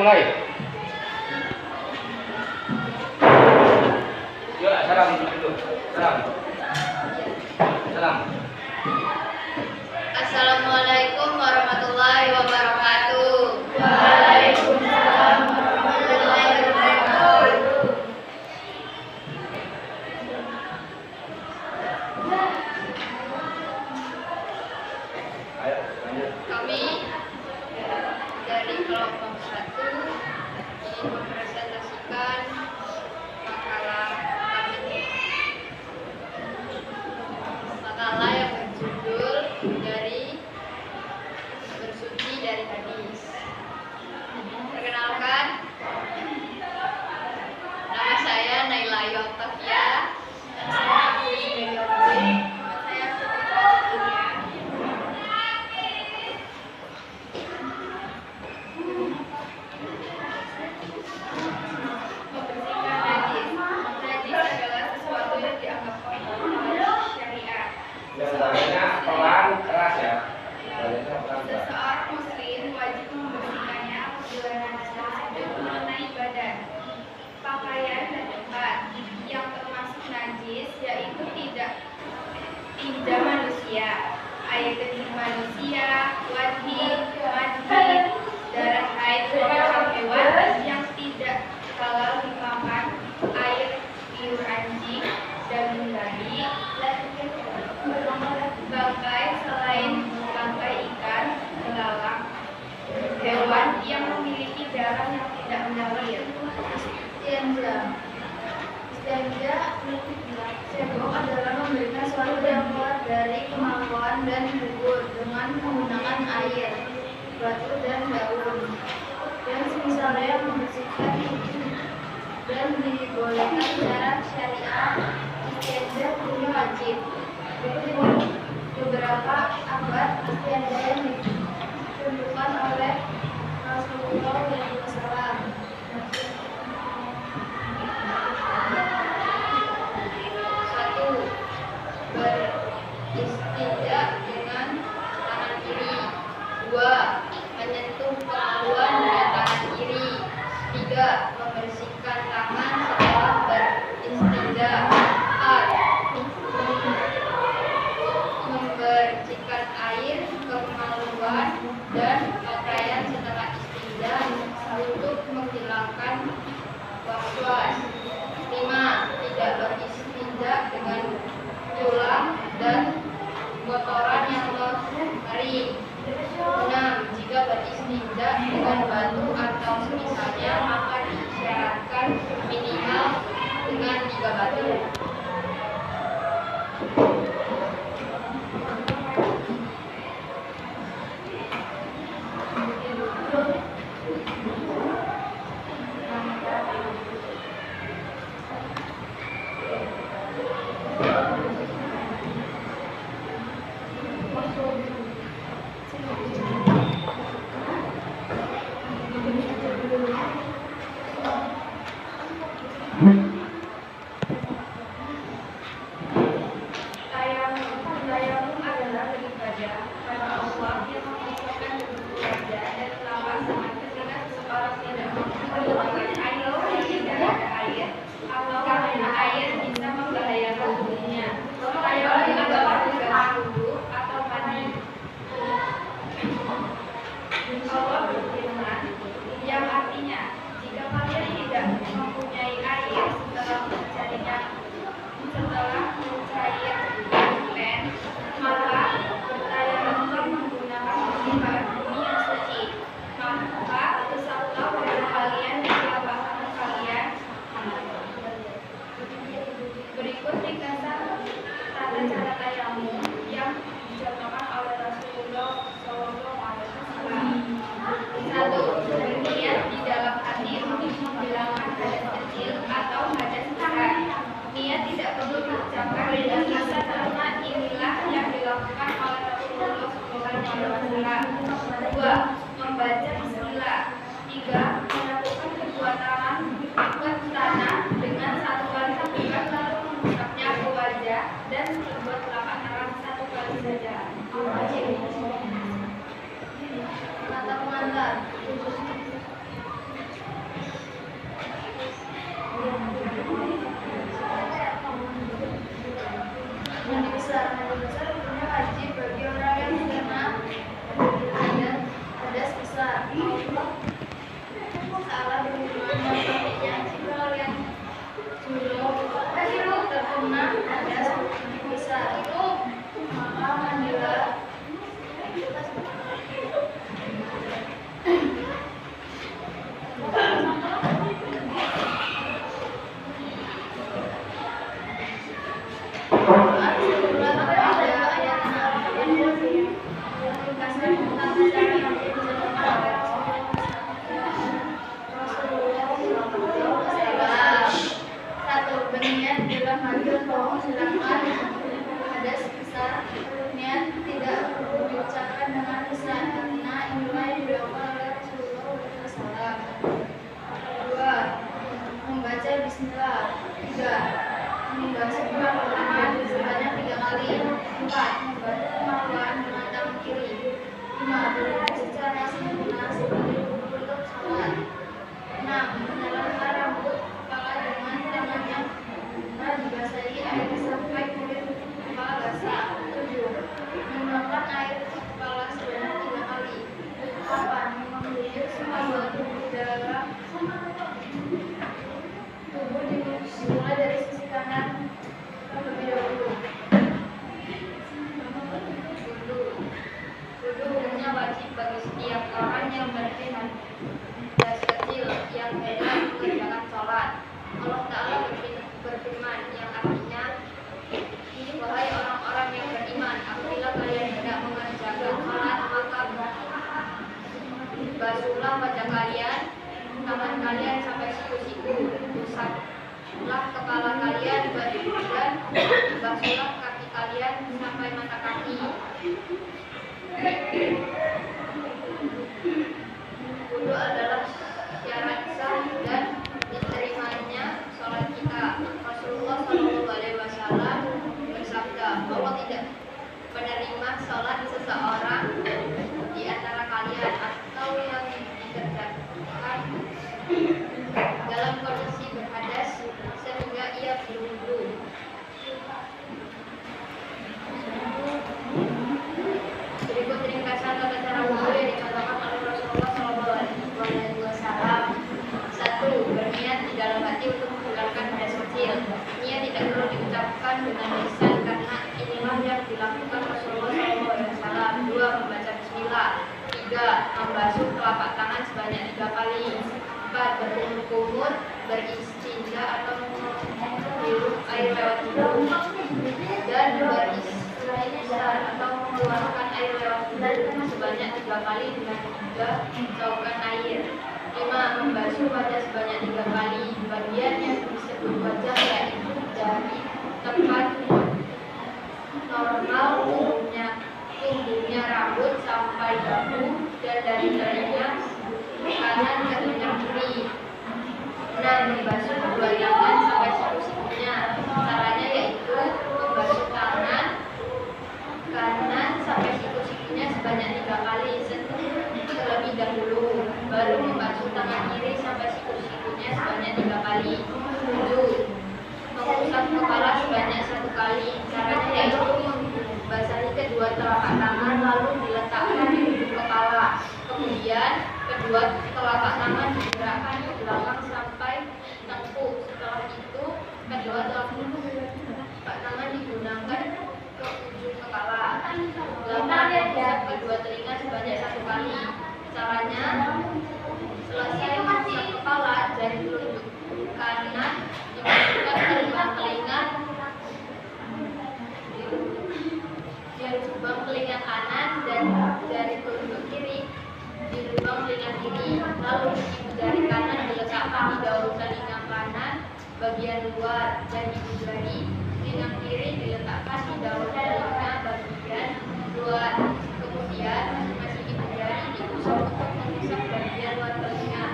mulai. Yuk, salam dulu. Salam. Salam. Assalamualaikum warahmatullahi wabarakatuh. Waalaikumsalam warahmatullahi wabarakatuh. Ayo, lanjut. Kami dari kelompok 1 ingin mempresentasikan makalah kami. Makalah yang berjudul dari bersuci dari hadis. Perkenalkan, nama saya Naila Ayu Octavia. Nama saya Fitri Fadlia. Membersihkan najis. Najis adalah sesuatu yang dianggap kotor oleh syariat. Bacanya pelan keras ya. Bacanya pelan keras. Seseorang muslim wajib membersihkannya apabila najis tersebut mengenai badan, pakaian dan tempat. Yang termasuk najis yaitu tinja manusia, air kencing manusia, wadhi, madhi, darah haid hewan yang tidak halal dimakan, air liur anjing dan babi, bangkai selain bangkai ikan, belalang, hewan yang memiliki darah yang tidak mengalir. Istinja cebok adalah memberikan sesuatu yang keluar dari kemampuan dan gugur dengan menggunakan air, batu dan daun. Dan semisalnya membersihkan dan dibolehkan secara syariat, istinja punya wajib. Beberapa abad istinja yang ditentukan oleh Rasulullah SAW. Satu, beristinja dengan tangan kiri. 2, menyentuh kemaluan dengan tangan kiri. 3, membersihkan tangan setelah beristinja. 4, membersihkan air, kemaluan dan pakaian setelah istinja untuk menghilangkan waswas. 5, tidak beristinja dengan tulang dan kotoran yang mengering. 6, jika beristinja dengan batu atau semisalnya maka disyaratkan minimal dengan 3 batu. Tayamum adalah beribadah karena Allah yang menciptakan wajah dan lawan dengan ketika seseorang tidak mampu menggunakan air dan tidak ada air atau karena air bisa membahayakan tubuhnya. Tayamum adalah tugas wudhu atau mandi. Allah berfirman yang artinya jika kalian tidak mempunyai air setelah mencarinya pen, maka bertayamumlah menggunakan permukaan bumi yang suci. Maka usaplah wajah kalian dan telapak tangan kalian. Berikut ringkasan tata cara tayamum yang dicontohkan oleh Rasulullah SAW. 1. Berniat di dalam hati Membasuh kedua tangan sebanyak 3 kali. 4. Membasuh kemaluan dengan tangan kiri. 5. Berdiri secara sempurna sebagai untuk sholat. 6. Menyalurkan rambut kepala dengan tangan yang benar dibasahi air sampai kulit kepala basah. 7. Menuangkan air ke kepala sebanyak 3 kali. 8. Mengguyur semua bagian tubuh dalam tubuh dimulai dari sisi kanan terlebih dahulu. Wudu hukumnya wajib bagi setiap orang yang berhadas kecil yang hendak mengerjakan sholat. Allah Ta'ala berfirman yang artinya, wahai orang-orang yang beriman, apabila kalian hendak mengerjakan sholat, maka basuhlah wajah kalian, tangan kalian sampai siku-siku, usaplah kepala kalian, dan basuhlah kaki kalian sampai mata kaki. Wudu adalah syarat sah dan diterimanya sholat kita. Rasulullah SAW bersabda, Allah tidak menerima sholat seseorang di antara kalian atau yang dikerjakan dalam kondisi berhadas sehingga ia berwudu. Berikut ringkasan tata cara wudu yang dicontohkan oleh Rasulullah SAW. 1. Berniat di dalam hati untuk menghilangkan hadas kecil. Niat tidak perlu diucapkan dengan lisan karena inilah yang dilakukan Rasulullah SAW. 2. Membaca bismillah. 3. Membasuh telapak tangan sebanyak 3 kali. 4. Berkumur-kumur, beristinja atau menghirup air lewat hidung, dan beristinja atau mengeluarkan air lewat hidung sebanyak 3 kali dengan 3 caukan air. 5. Membasuh wajah sebanyak 3 kali. Bagian yang disebut wajah yaitu dari tempat normal tumbuhnya rambut sampai dagu, dan dari telinga kanan ke telinga kiri. 6. Membasuh kedua tangan sampai siku-sikunya. Caranya yaitu membasuh tangan kanan sampai siku-sikunya sebanyak 3 kali terlebih dahulu, baru membasuh tangan kiri sampai siku-sikunya sebanyak 3 kali. 7. Mengusap kepala sebanyak 1 kali. Caranya yaitu membasahi kedua telapak tangan lalu diletakkan di ujung kepala. Kemudian kedua telapak tangan digerakkan ke belakang sampai tengkuk. Setelah itu kedua telapak tangan digunakan ke ujung kepala. 8. Mengusap kedua telinga sebanyak 1 kali. Caranya, selesai mengusap kepala, jari telunjuk kanan dimasukkan ke lubang telinga, di lubang telinga kanan, dan jari telunjuk kiri di lubang telinga kiri. Lalu ibu jari kanan diletakkan di daun telinga kanan bagian luar, dan ibu jari telinga kiri diletakkan di daun telinga bagian luar. Kemudian masih ibu jari diusap untuk mengusap bagian luar telinga.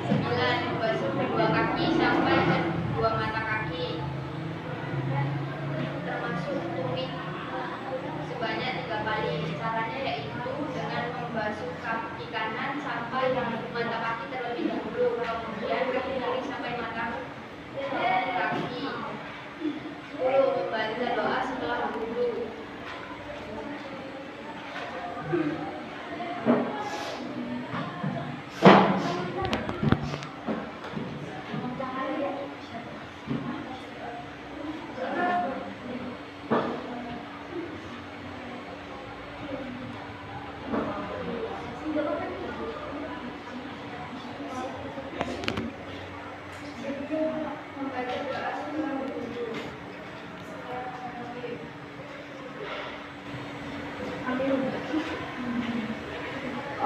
9. Membasuh kedua kaki sampai kedua mata kaki, termasuk tumit sebanyak 3 kali. Caranya yaitu dengan membasuh kaki kanan sampai mata kaki terlebih dahulu, kemudian kaki kiri sampai mata kaki. 10. Membaca doa setelah wudu.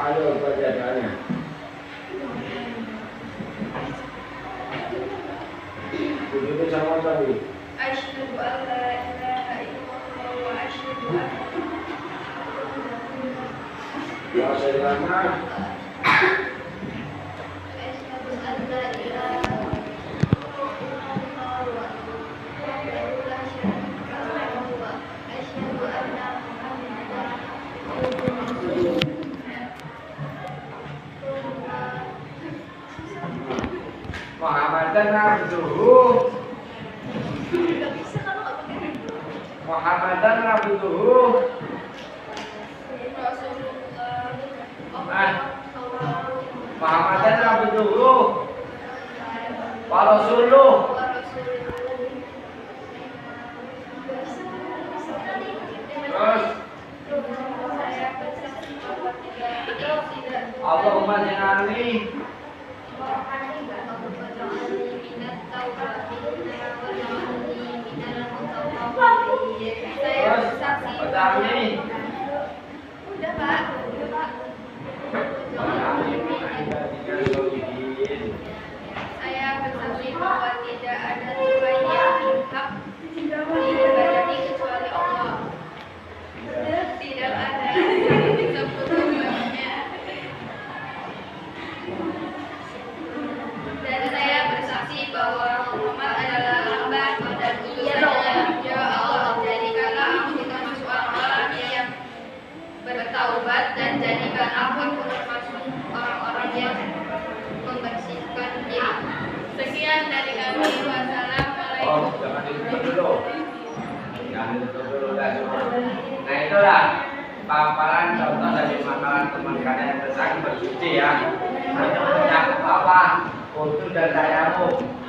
Ayo baca doanya. Begitu sama tadi. Asyhadu an la ilaha illallah wa asyhadu anna Ya selama Asyhadu an la ilaha illallah wa Muhammadan abduhu. Muhammadan abduhu. Muhammadan abduhu wa rasuluh. Terus Allahumma jinani terus Badami Udah Pak, udah Pak. Saya bersaksi bahwa tidak ada Tuhan yang berhak diibadahi kecuali Allah. Tidak ada sekutunya. Dan saya bersaksi bahwa Muhammad adalah hamba dan utusannya. Ya Allah, jadikanlah aku termasuk orang-orang yang bertaubat dan jadikan aku termasuk orang-orang yang membersihkan diri. Sekian dari kami. Wassalamualaikum. oh jangan ditutup dulu. Jangan ditutup dulu dah semua. Nah itulah paparan contoh dari makanan teman kalian yang bersuci ya. Itu punya apa? Kutu dan tayamu.